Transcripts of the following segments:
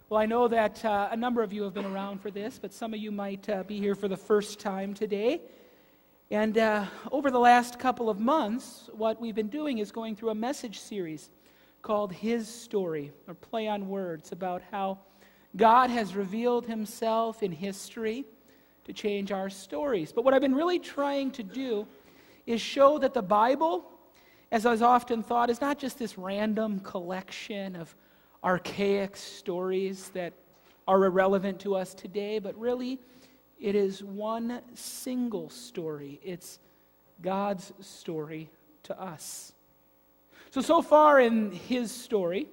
Well, I know that a number of you have been around for this, but some of you might be here for the first time today. And over the last couple of months, what we've been doing is going through a message series called His Story, or play on words, about how God has revealed Himself in history to change our stories. But what I've been really trying to do is show that the Bible, as is often thought, is not just this random collection of archaic stories that are irrelevant to us today, but really it is one single story. It's God's story to us. So far in His story,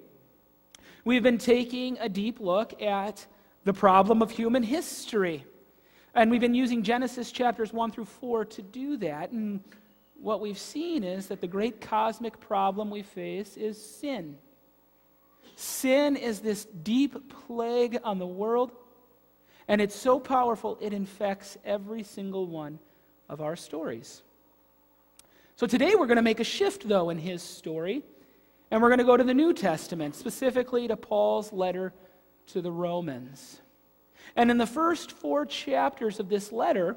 we've been taking a deep look at the problem of human history. And we've been using Genesis chapters 1 through 4 to do that. And what we've seen is that the great cosmic problem we face is sin. Sin is this deep plague on the world, and it's so powerful it infects every single one of our stories. So today we're going to make a shift, though, in His story, and we're going to go to the New Testament, specifically to Paul's letter to the Romans. And in the first 4 chapters of this letter,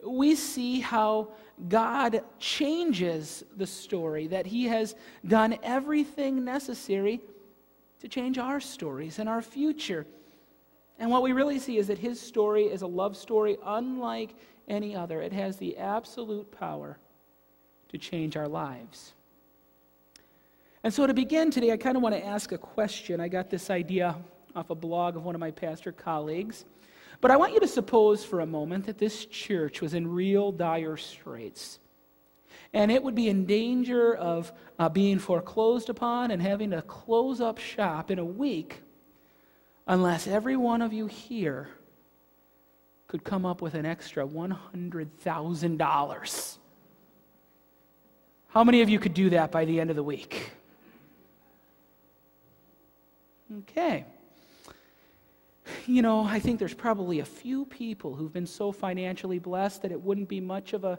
we see how God changes the story, that He has done everything necessary to change our stories and our future. And what we really see is that His story is a love story unlike any other. It has the absolute power to change our lives. And so to begin today, I kind of want to ask a question. I got this idea off a blog of one of my pastor colleagues. But I want you to suppose for a moment that this church was in real dire straits. And it would be in danger of being foreclosed upon and having to close up shop in a week unless every one of you here could come up with an extra $100,000. How many of you could do that by the end of the week? Okay. You know, I think there's probably a few people who've been so financially blessed that it wouldn't be much of a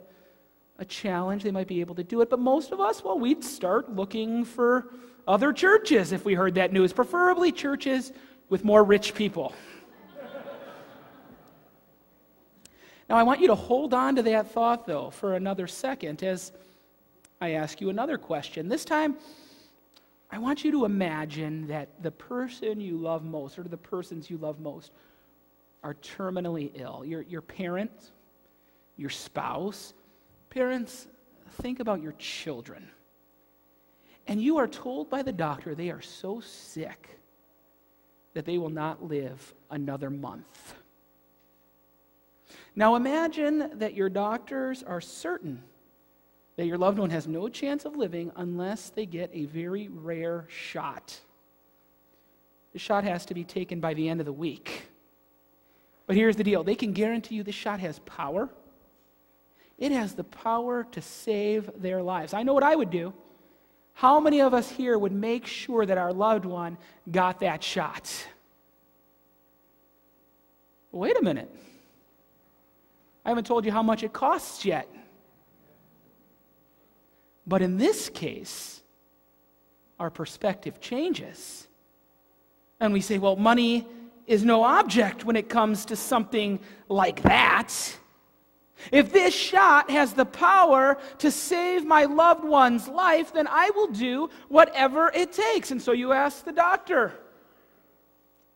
challenge. They might be able to do it. But most of us, well, we'd start looking for other churches if we heard that news, preferably churches with more rich people. Now, I want you to hold on to that thought, though, for another second as I ask you another question. This time, I want you to imagine that the person you love most, or the persons you love most, are terminally ill. Your parents, your spouse. Parents, think about your children. And you are told by the doctor they are so sick that they will not live another month. Now imagine that your doctors are certain that your loved one has no chance of living unless they get a very rare shot. The shot has to be taken by the end of the week. But here's the deal. They can guarantee you this shot has power. It has the power to save their lives. I know what I would do. How many of us here would make sure that our loved one got that shot? Wait a minute. I haven't told you how much it costs yet. But in this case, our perspective changes. And we say, well, money is no object when it comes to something like that. If this shot has the power to save my loved one's life, then I will do whatever it takes. And so you ask the doctor,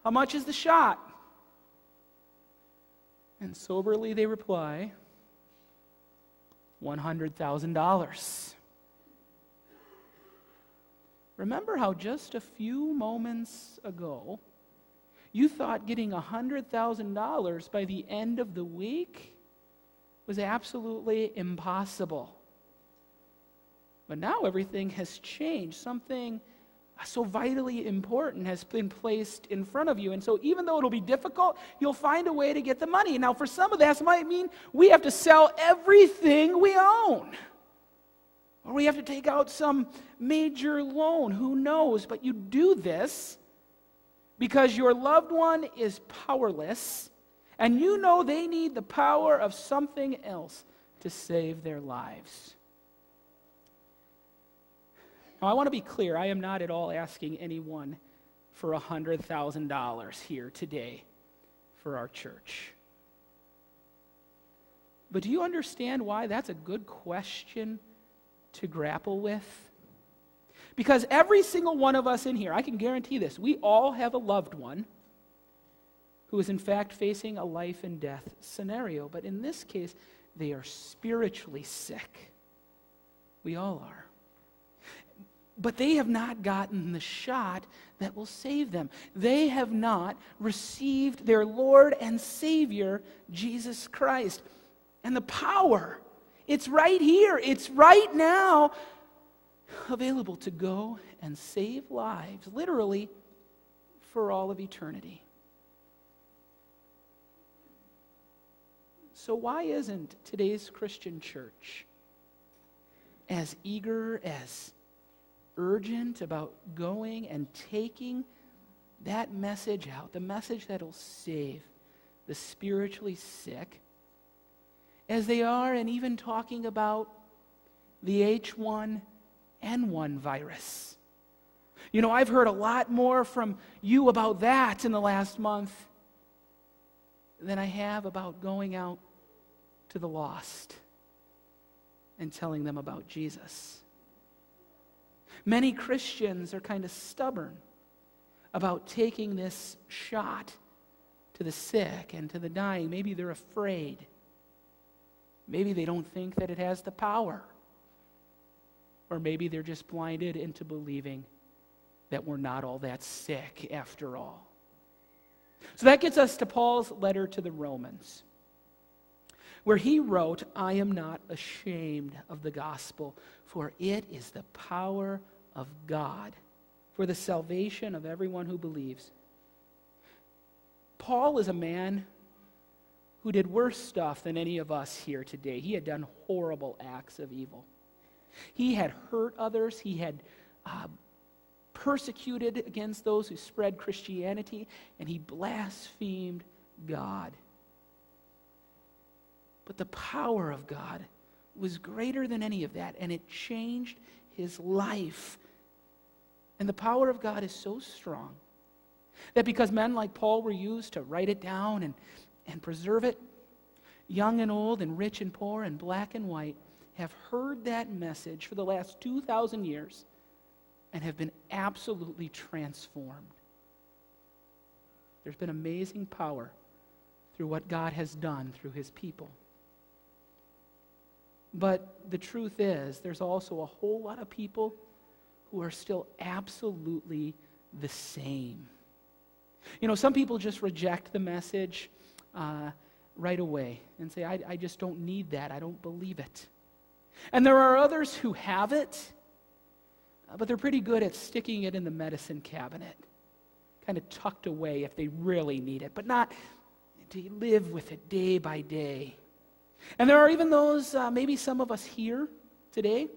how much is the shot? And soberly they reply, $100,000. Remember how just a few moments ago you thought getting $100,000 by the end of the week was absolutely impossible. But now everything has changed. Something so vitally important has been placed in front of you. And so even though it'll be difficult, you'll find a way to get the money. Now for some of that might mean we have to sell everything we own. Or we have to take out some major loan. Who knows? But you do this because your loved one is powerless, and you know they need the power of something else to save their lives. Now, I want to be clear. I am not at all asking anyone for $100,000 here today for our church. But do you understand why that's a good question to grapple with? Because every single one of us in here, I can guarantee this, we all have a loved one who is in fact facing a life and death scenario. But in this case, they are spiritually sick. We all are. But they have not gotten the shot that will save them. They have not received their Lord and Savior, Jesus Christ. And the power, it's right here, it's right now, available to go and save lives, literally, for all of eternity. So why isn't today's Christian church as eager, as urgent about going and taking that message out, the message that'll save the spiritually sick, as they are, and even talking about the H1N1 virus? You know, I've heard a lot more from you about that in the last month than I have about going out to the lost and telling them about Jesus. Many Christians are kind of stubborn about taking this shot to the sick and to the dying. Maybe they're afraid. Maybe they don't think that it has the power. Or maybe they're just blinded into believing that we're not all that sick after all. So that gets us to Paul's letter to the Romans, where he wrote, "I am not ashamed of the gospel, for it is the power of God for the salvation of everyone who believes." Paul is a man who did worse stuff than any of us here today. He had done horrible acts of evil. He had hurt others. He had persecuted against those who spread Christianity, and he blasphemed God. But the power of God was greater than any of that, and it changed his life. And the power of God is so strong that because men like Paul were used to write it down and preserve it, young and old and rich and poor and black and white have heard that message for the last 2,000 years and have been absolutely transformed. There's been amazing power through what God has done through his people. But the truth is, there's also a whole lot of people who are still absolutely the same. You know, some people just reject the message right away and say, I just don't need that. I don't believe it. And there are others who have it, but they're pretty good at sticking it in the medicine cabinet, kind of tucked away if they really need it, but not to live with it day by day. And there are even those, maybe some of us here today,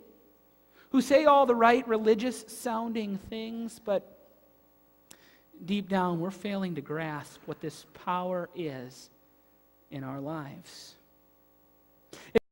who say all the right religious-sounding things, but deep down we're failing to grasp what this power is in our lives.